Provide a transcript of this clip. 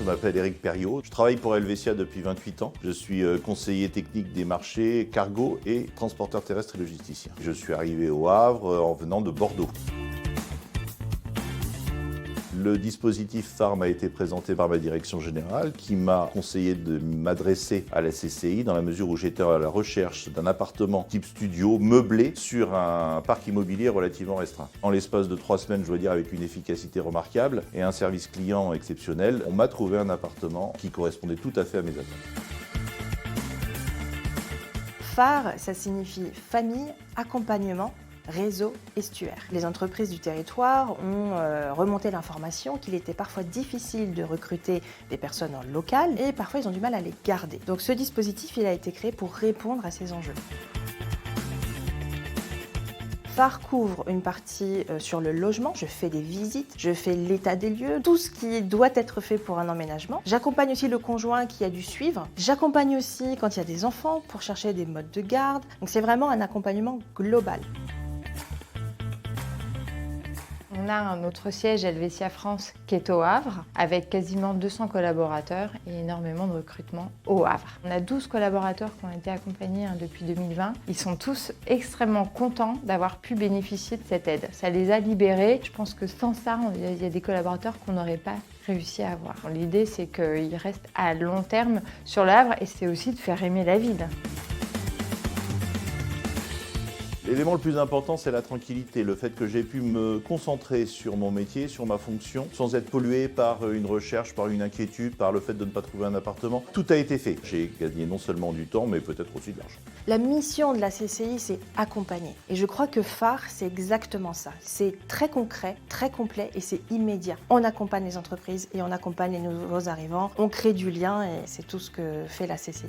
m'appelle Éric Perriot. Je travaille pour Helvetia depuis 28 ans. Je suis conseiller technique des marchés, cargo et transporteur terrestre et logisticien. Je suis arrivé au Havre en venant de Bordeaux. Le dispositif phare m'a été présenté par ma direction générale qui m'a conseillé de m'adresser à la CCI dans la mesure où j'étais à la recherche d'un appartement type studio meublé sur un parc immobilier relativement restreint. En l'espace de 3 semaines, je dois dire avec une efficacité remarquable et un service client exceptionnel, on m'a trouvé un appartement qui correspondait tout à fait à mes attentes. Phare, ça signifie famille, accompagnement, réseau, estuaire. Les entreprises du territoire ont remonté l'information qu'il était parfois difficile de recruter des personnes locales et parfois ils ont du mal à les garder. Donc ce dispositif, il a été créé pour répondre à ces enjeux. Phare couvre une partie sur le logement, je fais des visites, je fais l'état des lieux, tout ce qui doit être fait pour un emménagement. J'accompagne aussi le conjoint qui a dû suivre. J'accompagne aussi quand il y a des enfants pour chercher des modes de garde. Donc c'est vraiment un accompagnement global. On a notre siège Helvetia France qui est au Havre, avec quasiment 200 collaborateurs et énormément de recrutement au Havre. On a 12 collaborateurs qui ont été accompagnés depuis 2020. Ils sont tous extrêmement contents d'avoir pu bénéficier de cette aide. Ça les a libérés. Je pense que sans ça, il y a des collaborateurs qu'on n'aurait pas réussi à avoir. L'idée, c'est qu'ils restent à long terme sur le Havre et c'est aussi de faire aimer la ville. L'élément le plus important, c'est la tranquillité, le fait que j'ai pu me concentrer sur mon métier, sur ma fonction, sans être pollué par une recherche, par une inquiétude, par le fait de ne pas trouver un appartement. Tout a été fait. J'ai gagné non seulement du temps, mais peut-être aussi de l'argent. La mission de la CCI, c'est accompagner. Et je crois que Phare, c'est exactement ça. C'est très concret, très complet et c'est immédiat. On accompagne les entreprises et on accompagne les nouveaux arrivants. On crée du lien et c'est tout ce que fait la CCI.